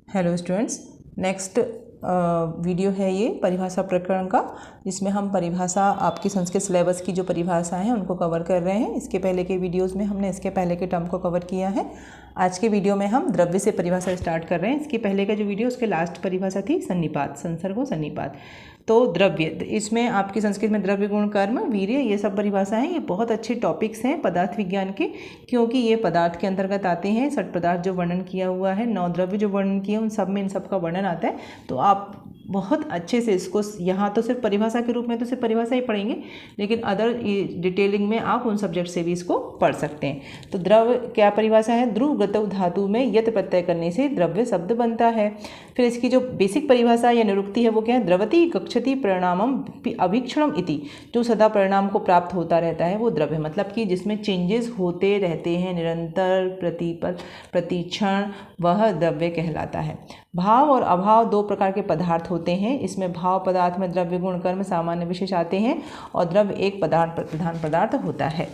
Hello students, next video है ये परिभाषा प्रकरण का, जिसमें हम परिभाषा आपकी संस्कृत सिलेबस की जो परिभाषा हैं उनको कवर कर रहे हैं। इसके पहले के वीडियोस में हमने इसके पहले के टर्म को कवर किया है। आज के वीडियो में हम द्रव्य से परिभाषा स्टार्ट कर रहे हैं। इसके पहले का जो वीडियो उसके लास्ट परिभाषा थी सन्निपात, संसर्ग और सन्निपात। तो द्रव्य, इसमें आपकी संस्कृत में द्रव्य, गुण, कर्म, वीर्य, ये सब परिभाषा हैं। ये बहुत अच्छे टॉपिक्स हैं पदार्थ विज्ञान के, क्योंकि ये पदार्थ के अंतर्गत आते हैं। 6 पदार्थ जो वर्णन किया हुआ है, 9 द्रव्य जो वर्णन किए, उन सब में इन सब का वर्णन आता है। तो आप बहुत अच्छे से इसको, यहाँ तो सिर्फ परिभाषा के रूप में तो सिर्फ परिभाषा ही पढ़ेंगे, लेकिन अदर डिटेलिंग में आप उन सब्जेक्ट से भी इसको पढ़ सकते हैं। तो द्रव्य क्या परिभाषा है? ध्रुव गतव धातु में यत प्रत्यय करने से द्रव्य शब्द बनता है। फिर इसकी जो बेसिक परिभाषा या निरुक्ति है वो क्या है? द्रवति गच्छति परिणामम अभीक्षणम इति, जो सदा परिणाम को प्राप्त होता रहता है वो द्रव्य, मतलब कि जिसमें चेंजेस होते रहते हैं निरंतर प्रतिपल प्रतिक्षण, वह द्रव्य कहलाता है। भाव और अभाव 2 प्रकार के पदार्थ होते हैं। इसमें भाव पदार्थ में द्रव्य, गुण, कर्म, सामान्य विशेष आते हैं, और द्रव्य एक पदार्थ प्रधान पदार्थ होता है।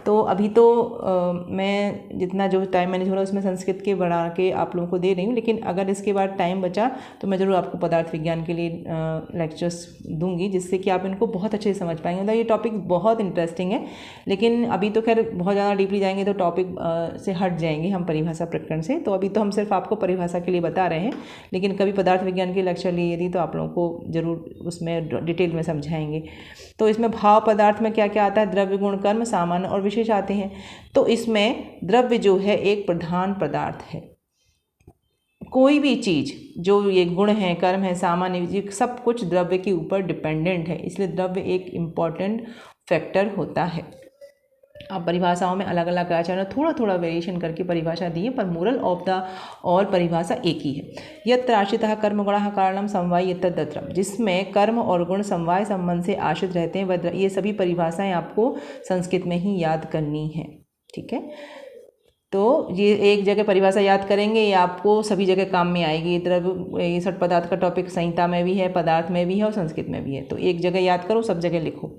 तो अभी तो मैं जितना जो टाइम मैनेज हो रहा है उसमें संस्कृत के बढ़ा के आप लोगों को दे रही हूँ, लेकिन अगर इसके बाद टाइम बचा तो मैं ज़रूर आपको पदार्थ विज्ञान के लिए लेक्चर्स दूंगी, जिससे कि आप इनको बहुत अच्छे से समझ पाएंगे। मतलब ये टॉपिक बहुत इंटरेस्टिंग है, लेकिन अभी तो खैर बहुत ज़्यादा डीपली जाएंगे तो टॉपिक से हट जाएंगे हम परिभाषा प्रकरण से। तो अभी तो हम सिर्फ आपको परिभाषा के लिए बता रहे हैं, लेकिन कभी पदार्थ विज्ञान के लेक्चर लिए यदि तो आप लोगों को ज़रूर उसमें डिटेल में समझाएंगे। तो इसमें भाव पदार्थ में क्या क्या आता है? द्रव्य, गुण, कर्म, सामान्य और विशेष आते हैं। तो इसमें द्रव्य जो है एक प्रधान पदार्थ है। कोई भी चीज़ जो ये गुण है, कर्म है, सामान्य, ये सब कुछ द्रव्य के ऊपर डिपेंडेंट है, इसलिए द्रव्य एक इम्पॉर्टेंट फैक्टर होता है। अब परिभाषाओं में अलग अलग आचार्य थोड़ा थोड़ा वेरिएशन करके परिभाषा दी है, पर मोरल ऑफ द और परिभाषा एक ही है। यत्र आश्रितः कर्म गुणः कारणम समवायी यत्र तत्रम, जिसमें कर्म और गुण समवाय संबंध से आश्रित रहते हैं वह, ये सभी परिभाषाएं आपको संस्कृत में ही याद करनी है। ठीक है, तो ये एक जगह परिभाषा याद करेंगे, ये आपको सभी जगह काम में आएगी। द्रव्य, ये 6 पदार्थ का टॉपिक संहिता में भी है, पदार्थ में भी है और संस्कृत में भी है। तो एक जगह याद करो, सब जगह लिखो।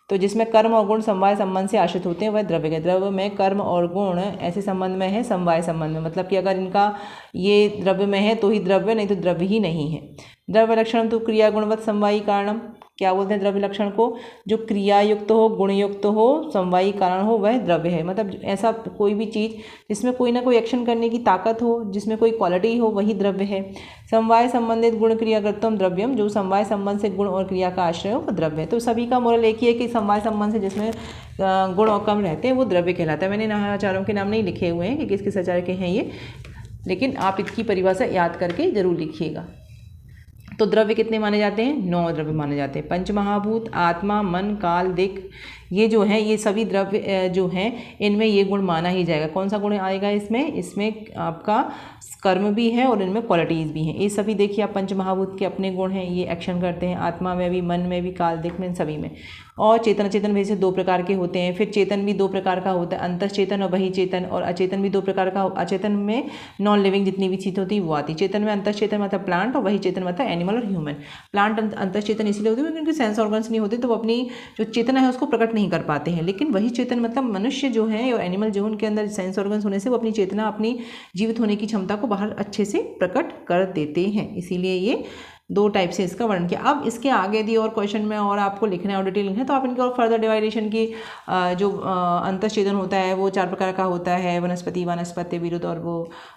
तो जिसमें कर्म और गुण समवाय संबंध से आश्रित होते हैं वह द्रव्य है। द्रव्य में कर्म और गुण ऐसे संबंध में है, समवाय संबंध में, मतलब कि अगर इनका ये द्रव्य में है तो ही द्रव्य, नहीं तो द्रव्य ही नहीं है। द्रव्य लक्षण तो क्रिया गुणवत समवायी कारणम, क्या बोलते हैं द्रव्य लक्षण को? जो क्रिया युक्त हो, गुण युक्त हो, समवायी कारण हो, वह द्रव्य है। मतलब ऐसा कोई भी चीज़ जिसमें कोई ना कोई एक्शन करने की ताकत हो, जिसमें कोई क्वालिटी हो, वही द्रव्य है। समवाय संबंधित गुण क्रियाकृतम द्रव्यम, जो समवाय संबंध से गुण और क्रिया का आश्रय हो वो द्रव्य है। तो सभी का मोरल एक ही है कि समवाय संबंध से जिसमें गुण और कर्म रहते हैं वो द्रव्य कहलाता है। मैंने आचार्यों के नाम नहीं लिखे हुए हैं कि किस किस आचार्य के हैं ये, लेकिन आप इसकी परिभाषा याद करके जरूर लिखिएगा। तो द्रव्य कितने माने जाते हैं? 9 द्रव्य माने जाते हैं। पंचमहाभूत, आत्मा, मन, काल, दिक्, ये जो है ये सभी द्रव्य जो हैं इनमें ये गुण माना ही जाएगा। कौन सा गुण आएगा इसमें? इसमें आपका कर्म भी है और इनमें क्वालिटीज़ भी हैं। ये सभी देखिए आप, पंचमहाभूत के अपने गुण हैं, ये एक्शन करते हैं आत्मा में भी, मन में भी, काल, दिक् में, इन सभी में। और चेतन अचेतन वैसे 2 प्रकार के होते हैं। फिर चेतन भी 2 प्रकार का होता है, अंतश्चेतन और बहिचेतन। और अचेतन भी 2 प्रकार का, अचेतन में नॉन लिविंग जितनी भी चीज़ होती है वो आती है। चेतन में अंतश्चेतन मतलब प्लांट, और बहिचेतन मतलब एनिमल और ह्यूमन। प्लांट अंतश्चेतन इसलिए होती है क्योंकि उनके सेंस ऑर्गन्स नहीं होते, तो वो अपनी जो चेतना है उसको प्रकट नहीं कर पाते हैं। लेकिन वही चेतन मतलब मनुष्य जो है और एनिमल जो, उनके अंदर सेंस ऑर्गन्स होने से वो अपनी चेतना, अपनी जीवित होने की क्षमता को बाहर अच्छे से प्रकट कर देते हैं। इसीलिए ये 2 टाइप से इसका वर्णन किया। अब इसके आगे दी और क्वेश्चन में और आपको लिखना है और डिटेल लिखना है, तो आप इनकी और फर्दर डिवाइडेशन की जो अंतश्चेतन होता है वो 4 प्रकार का होता है, वनस्पति, वानस्पत्य, विरुद्ध और वो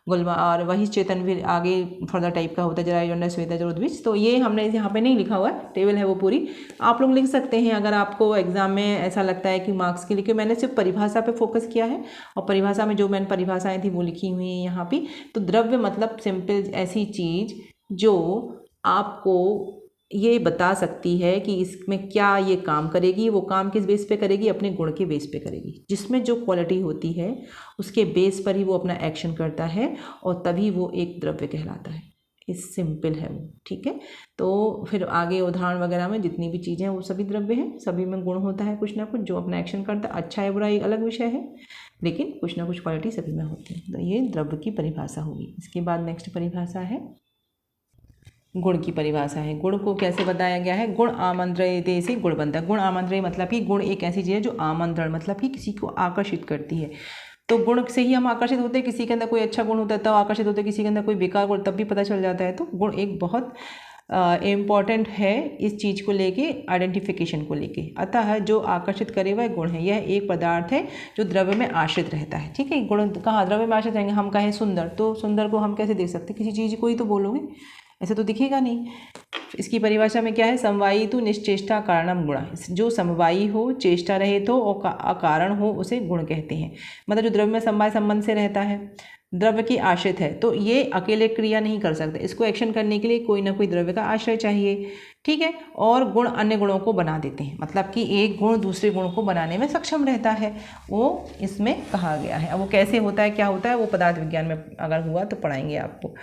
गुल्मा, और वही चेतन फिर आगे फर्दर टाइप का होता है, जरा जॉन्डिस, श्वेतज और उद्भिज। तो ये हमने यहाँ पे नहीं लिखा हुआ है, टेबल है वो पूरी, आप लोग लिख सकते हैं अगर आपको एग्जाम में ऐसा लगता है कि मार्क्स के लिए। मैंने सिर्फ परिभाषा पे फोकस किया है, और परिभाषा में जो मैंने परिभाषाएं थी वो लिखी हुई हैं यहाँ पे। तो द्रव्य मतलब सिंपल ऐसी चीज़ जो आपको ये बता सकती है कि इसमें क्या ये काम करेगी, वो काम किस बेस पे करेगी? अपने गुण के बेस पे करेगी। जिसमें जो क्वालिटी होती है उसके बेस पर ही वो अपना एक्शन करता है, और तभी वो एक द्रव्य कहलाता है। इस सिंपल है वो। ठीक है, तो फिर आगे उदाहरण वगैरह में जितनी भी चीज़ें हैं वो सभी द्रव्य हैं, सभी में गुण होता है कुछ ना कुछ जो अपना एक्शन करता है। अच्छा है बुरा एक अलग विषय है, लेकिन कुछ ना कुछ क्वालिटी सभी में होती है। तो ये द्रव्य की परिभाषा होगी। इसके बाद नेक्स्ट परिभाषा है गुण की परिभाषा है। गुण को कैसे बताया गया है? गुण आमंत्रित से गुण बनता है। गुण आमंत्रित मतलब कि गुण एक ऐसी चीज़ है जो आमंत्रण मतलब कि किसी को आकर्षित करती है। तो गुण से ही हम आकर्षित होते हैं, किसी के अंदर कोई अच्छा गुण होता है तब आकर्षित होते हैं, किसी के अंदर कोई बेकार गुण तब भी पता चल जाता है। तो गुण एक बहुत इम्पॉर्टेंट है इस चीज़ को लेके, आइडेंटिफिकेशन को लेके। अतः जो आकर्षित करे वह गुण है। यह एक पदार्थ है जो द्रव्य में आश्रित रहता है। ठीक है, गुण कहाँ द्रव्य में आश्रित रहेंगे। हम कहें सुंदर, तो सुंदर को हम कैसे देख सकते हैं, किसी चीज़ को ही तो बोलोगे, ऐसे तो दिखेगा नहीं। इसकी परिभाषा में क्या है, समवायी तो निश्चेष्टा कारणम गुणा। जो समवायी हो, चेष्टा रहित हो और अकारण हो उसे गुण कहते हैं। मतलब जो द्रव्य में समवाय संबंध से रहता है, द्रव्य की आश्रित है, तो ये अकेले क्रिया नहीं कर सकते, इसको एक्शन करने के लिए कोई ना कोई द्रव्य का आश्रय चाहिए। ठीक है, और गुण अन्य गुणों को बना देते हैं, मतलब कि एक गुण दूसरे गुण को बनाने में सक्षम रहता है, वो इसमें कहा गया है। अब वो कैसे होता है, क्या होता है, वो पदार्थ विज्ञान में अगर हुआ तो पढ़ाएंगे आपको।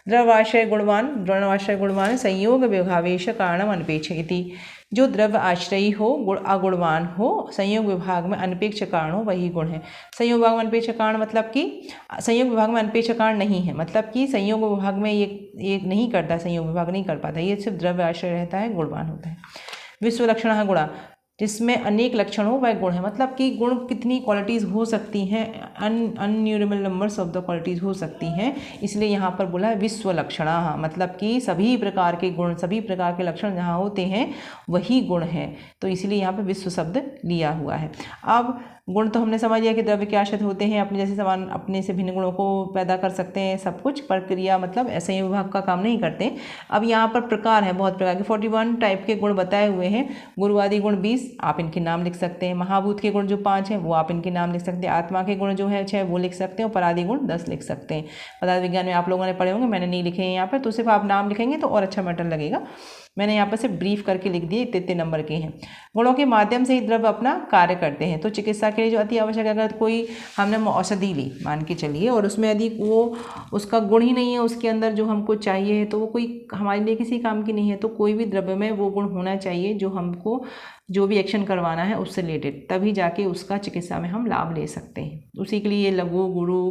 द्रव्याश्रय गुणवान संयोग विभावेश कारणम अनपेक्षिति। जो द्रव्य आश्रयी हो, गुण अगुणवान हो, संयोग विभाग में अनपेक्ष कारण हो, वही गुण है। संयोग विभाग में अनपेक्ष कारण मतलब कि संयोग विभाग में अनपेक्ष कारण नहीं है, मतलब कि संयोग विभाग में ये नहीं करता, संयोग विभाग नहीं कर पाता, ये सिर्फ द्रव्य आश्रय रहता है, गुणवान होता है। विश्व लक्षण गुणा, जिसमें अनेक लक्षण हो वह गुण है। मतलब कि गुण कितनी क्वालिटीज़ हो सकती हैं, अनन्यूमरेबल नंबर्स ऑफ द क्वालिटीज़ हो सकती हैं, इसलिए यहाँ पर बोला है विश्व लक्षणा। मतलब कि सभी प्रकार के गुण, सभी प्रकार के लक्षण जहाँ होते हैं वही गुण हैं, तो इसलिए यहाँ पर विश्व शब्द लिया हुआ है। अब गुण तो हमने समझ लिया कि द्रव्य के आश्रित होते हैं, अपने जैसे समान अपने से भिन्न गुणों को पैदा कर सकते हैं, सब कुछ, पर क्रिया मतलब ऐसे ही विभाग का काम नहीं करते। अब यहाँ पर प्रकार है, बहुत प्रकार के 41 टाइप के गुण बताए हुए हैं। गुरुवादी गुण 20, आप इनके नाम लिख सकते हैं। महाभूत के गुण जो 5 हैं वो आप इनके नाम लिख सकते हैं। आत्मा के गुण जो है 6 वो लिख सकते हैं, और परादि गुण 10 लिख सकते हैं। पदार्थ विज्ञान में आप लोगों ने पढ़े होंगे, मैंने नहीं लिखे हैं यहाँ पर, तो सिर्फ आप नाम लिखेंगे तो और अच्छा मैटर लगेगा। मैंने यहाँ पर सिर्फ ब्रीफ करके लिख दिए, इतने नंबर के हैं। गुणों के माध्यम से ही द्रव्य अपना कार्य करते हैं। तो चिकित्सा के लिए जो अति आवश्यक है, अगर कोई हमने औषधि ली मान के चलिए, और उसमें यदि वो उसका गुण ही नहीं है उसके अंदर जो हमको चाहिए है, तो वो कोई हमारे लिए किसी काम की नहीं है। तो कोई भी द्रव्य में वो गुण होना चाहिए जो हमको जो भी एक्शन करवाना है उससे रिलेटेड, तभी जाके उसका चिकित्सा में हम लाभ ले सकते हैं। उसी के लिए लघु गुरु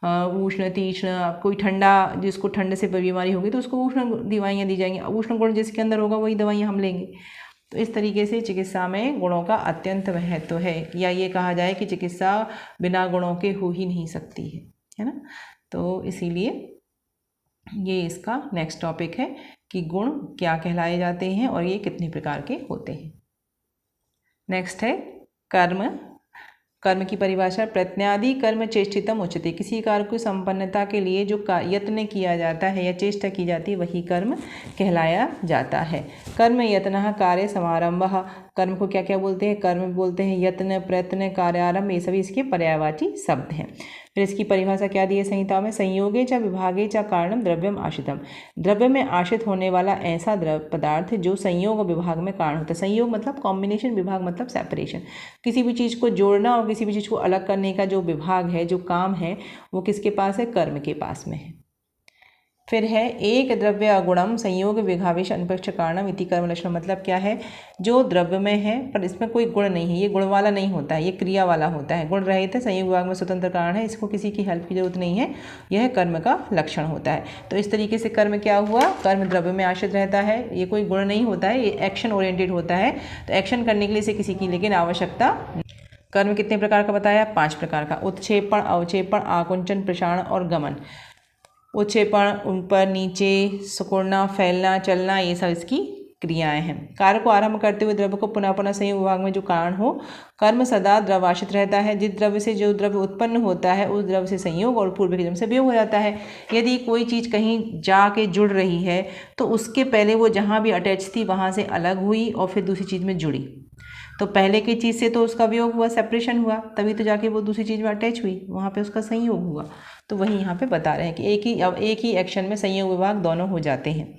उष्ण तीक्ष्ण, कोई ठंडा, जिसको ठंड से बीमारी होगी तो उसको उष्ण दवाइयाँ दी जाएंगी, उष्ण गुण जिसके अंदर होगा वही दवाइयाँ हम लेंगे। तो इस तरीके से चिकित्सा में गुणों का अत्यंत महत्व है, या ये कहा जाए कि चिकित्सा बिना गुणों के हो ही नहीं सकती है ना। तो इसीलिए ये इसका नेक्स्ट टॉपिक है कि गुण क्या कहलाए जाते हैं और ये कितने प्रकार के होते हैं। नेक्स्ट है कर्म। कर्म की परिभाषा, प्रयत्नादि कर्म चेष्टितम उच्यते। किसी कार्य की संपन्नता के लिए जो यत्न किया जाता है या चेष्टा की जाती है वही कर्म कहलाया जाता है। कर्म यत्नः कार्य समारंभः। कर्म को क्या क्या बोलते हैं, कर्म बोलते हैं यत्न, प्रयत्न, कार्यारंभ, ये सभी इसके पर्यायवाची शब्द हैं। फिर इसकी परिभाषा क्या दी है संहिता में, संयोगे च विभागे च कारणम द्रव्यम आश्रितम। द्रव्य में आश्रित होने वाला ऐसा द्रव्य पदार्थ जो संयोग और विभाग में कारण होता है। संयोग मतलब कॉम्बिनेशन, विभाग मतलब सेपरेशन। किसी भी चीज़ को जोड़ना और किसी भी चीज़ को अलग करने का जो विभाग है, जो काम है, वो किसके पास है, कर्म के पास में है। फिर है एक द्रव्य अगुणम संयोग विभावेश अनपेक्ष कारणम इति कर्म लक्षण। मतलब क्या है, जो द्रव्य में है पर इसमें कोई गुण नहीं है, ये गुण वाला नहीं होता है, ये क्रिया वाला होता है। गुण रहित है, संयोग विभाग में स्वतंत्र कारण है, इसको किसी की हेल्प की जरूरत नहीं है, यह कर्म का लक्षण होता है। तो इस तरीके से कर्म क्या हुआ, कर्म द्रव्य में आश्रित रहता है, ये कोई गुण नहीं होता है, ये एक्शन ओरिएंटेड होता है। तो एक्शन करने के लिए इसे किसी की लेकिन आवश्यकता। कर्म कितने प्रकार का बताया, 5 प्रकार का, उत्क्षेपण, अवक्षेपण, आकुंचन, प्रसारण और गमन। उत्क्षेपण ऊपर नीचे, सिकुड़ना, फैलना, चलना, ये सब इसकी क्रियाएं हैं। कार्य को आरंभ करते हुए द्रव्य को पुनः पुनः संयोग विभाग में जो कारण हो। कर्म सदा द्रवाश्रित रहता है, जिस द्रव्य से जो द्रव्य उत्पन्न होता है उस द्रव्य से संयोग और पूर्व के जन्म से वियोग हो जाता है। यदि कोई चीज़ कहीं जाके जुड़ रही है तो उसके पहले वो जहाँ भी अटैच थी वहाँ से अलग हुई और फिर दूसरी चीज़ में जुड़ी, तो पहले की चीज़ से तो उसका वियोग हुआ, सेपरेशन हुआ, तभी तो जाके वो दूसरी चीज़ में अटैच हुई, वहाँ पे उसका संयोग हुआ। तो वही यहाँ पे बता रहे हैं कि एक ही एक्शन में संयोग विभाग दोनों हो जाते हैं।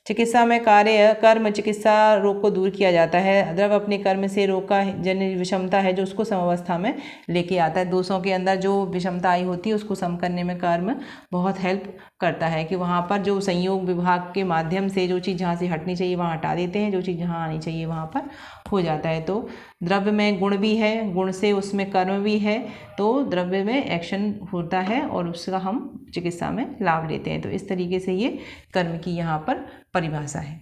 चिकित्सा में कार्य कर्म चिकित्सा रोग को दूर किया जाता है। द्रव्य अपने कर्म से रोग का जन्य विषमता है जो उसको समावस्था में लेके आता है। दोषों के अंदर जो विषमता आई होती है उसको सम करने में कर्म बहुत हेल्प करता है, कि वहाँ पर जो संयोग विभाग के माध्यम से जो चीज़ जहाँ से हटनी चाहिए वहाँ हटा देते हैं, जो चीज़ जहाँ आनी चाहिए वहाँ पर हो जाता है। तो द्रव्य में गुण भी है, गुण से उसमें कर्म भी है, तो द्रव्य में एक्शन होता है और उसका हम चिकित्सा में लाभ लेते हैं। तो इस तरीके से ये कर्म की यहाँ पर परिभाषा है।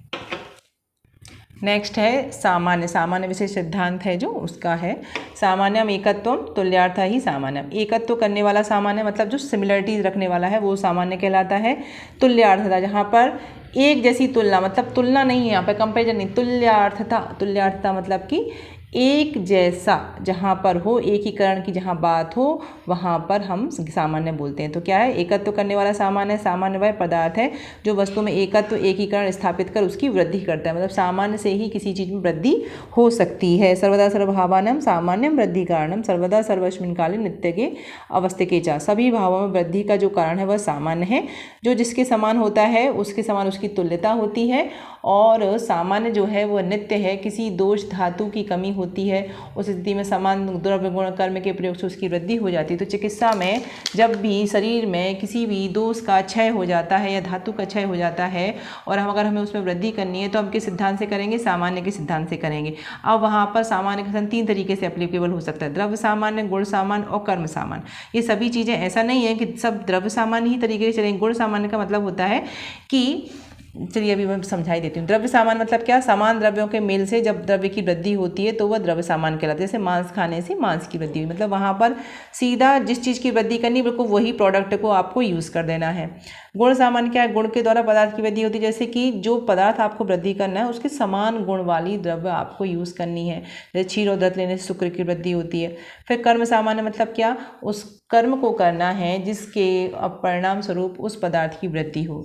नेक्स्ट है सामान्य। सामान्य विशेष सिद्धांत है जो उसका है सामान्यम एकत्वम तुल्यार्थ ही सामान्यम। एकत्व करने वाला सामान्य मतलब जो सिमिलरिटीज रखने वाला है वो सामान्य कहलाता है। तुल्यार्थता जहाँ पर एक जैसी तुलना, मतलब तुलना नहीं है यहाँ पर, कंपेरिजन नहीं, तुल्यार्थता। तुल्यार्थता मतलब कि एक जैसा जहाँ पर हो, एकीकरण की जहाँ बात हो वहाँ पर हम सामान्य बोलते हैं। तो क्या है, एकत्व करने वाला सामान्य। सामान्य वह पदार्थ है जो वस्तु में एकत्व एकीकरण स्थापित कर उसकी वृद्धि करता है। मतलब सामान्य से ही किसी चीज़ में वृद्धि हो सकती है। सर्वदा सर्वभावानम सामान्यम वृद्धि कारणम सर्वदा सर्वस्मिन काले नित्य के अवस्थे चा। सभी भावों में वृद्धि का जो कारण है वह सामान्य है। जो जिसके समान होता है उसके समान उसकी तुल्यता होती है। और सामान्य जो है वह नित्य है। किसी दोष धातु की कमी होती है उस स्थिति में समान द्रव्य गुण कर्म के प्रयोग से उसकी वृद्धि हो जाती है। तो चिकित्सा में जब भी शरीर में किसी भी दोष का क्षय हो जाता है या धातु का क्षय हो जाता है और अगर हमें उसमें वृद्धि करनी है तो हम किस सिद्धांत से करेंगे, सामान्य के सिद्धांत से करेंगे। अब वहाँ पर सामान्य का कथन 3 तरीके से एप्लीकेबल हो सकता है, द्रव्य सामान्य, गुण सामान्य और कर्म सामान्य। ये सभी चीज़ें, ऐसा नहीं है कि सब द्रव्य सामान्य ही तरीके से चलेंगे। गुण सामान्य का मतलब होता है कि, चलिए अभी मैं समझाई देती हूँ। द्रव्य सामान्य मतलब क्या, समान द्रव्यों के मेल से जब द्रव्य की वृद्धि होती है तो वह द्रव्य सामान्य कहलाता है। जैसे मांस खाने से मांस की वृद्धि हुई, मतलब वहाँ पर सीधा जिस चीज़ की वृद्धि करनी बिल्कुल वही प्रोडक्ट को आपको यूज़ कर देना है। गुण सामान्य क्या है, गुण के द्वारा पदार्थ की वृद्धि होती है। जैसे कि जो पदार्थ आपको वृद्धि करना है उसके समान गुण वाली द्रव्य आपको यूज़ करनी है। जैसे क्षीर और दत्त लेने से शुक्र की वृद्धि होती है। फिर कर्म सामान्य मतलब क्या, उस कर्म को करना है जिसके परिणाम स्वरूप उस पदार्थ की वृद्धि हो।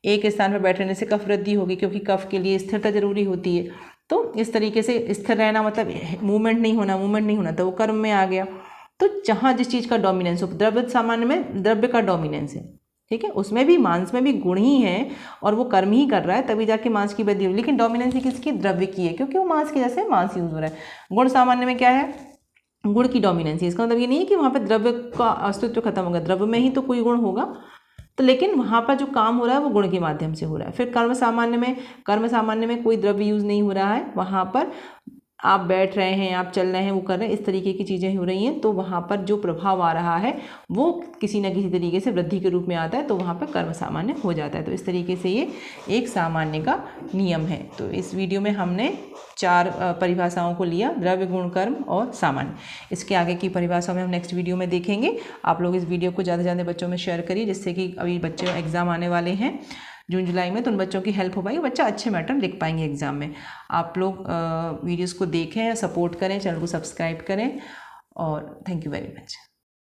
एक स्थान पर बैठे रहने से कफ वृद्धि होगी क्योंकि कफ के लिए स्थिरता जरूरी होती है। तो इस तरीके से स्थिर रहना मतलब मूवमेंट नहीं होना तो वो कर्म में आ गया। तो जहाँ जिस चीज़ का डोमिनेंस हो, द्रव्य सामान्य में द्रव्य का डोमिनेंस है, ठीक है, उसमें भी मांस में भी गुण ही है और वो कर्म ही कर रहा है तभी जाके मांस की वृद्धि हो, लेकिन डोमिनेंस किसकी, द्रव्य की है, क्योंकि वो मांस की जैसे मांस यूज हो रहा है। गुण सामान्य में क्या है, गुण की डोमिनेंस है। इसका मतलब ये नहीं है कि वहाँ पर द्रव्य का अस्तित्व खत्म होगा, द्रव्य में ही तो कोई गुण होगा, तो लेकिन वहाँ पर जो काम हो रहा है वो गुण के माध्यम से हो रहा है। फिर कर्म सामान्य में कोई द्रव्य यूज़ नहीं हो रहा है, वहाँ पर आप बैठ रहे हैं, आप चल रहे हैं, वो कर रहे हैं, इस तरीके की चीज़ें हो रही हैं, तो वहाँ पर जो प्रभाव आ रहा है वो किसी न किसी तरीके से वृद्धि के रूप में आता है, तो वहाँ पर कर्म सामान्य हो जाता है। तो इस तरीके से ये एक सामान्य का नियम है। तो इस वीडियो में हमने 4 परिभाषाओं को लिया, द्रव्य, गुण, कर्म और सामान्य। इसके आगे की परिभाषा में हम नेक्स्ट वीडियो में देखेंगे। आप लोग इस वीडियो को ज़्यादा से ज़्यादा बच्चों में शेयर करिए, जिससे कि अभी बच्चे एग्ज़ाम आने वाले हैं जून जुलाई में, तो उन बच्चों की हेल्प हो पाएगी, बच्चा अच्छे मैटर लिख पाएंगे एग्जाम में। आप लोग वीडियोस को देखें, सपोर्ट करें, चैनल को सब्सक्राइब करें और थैंक यू वेरी मच।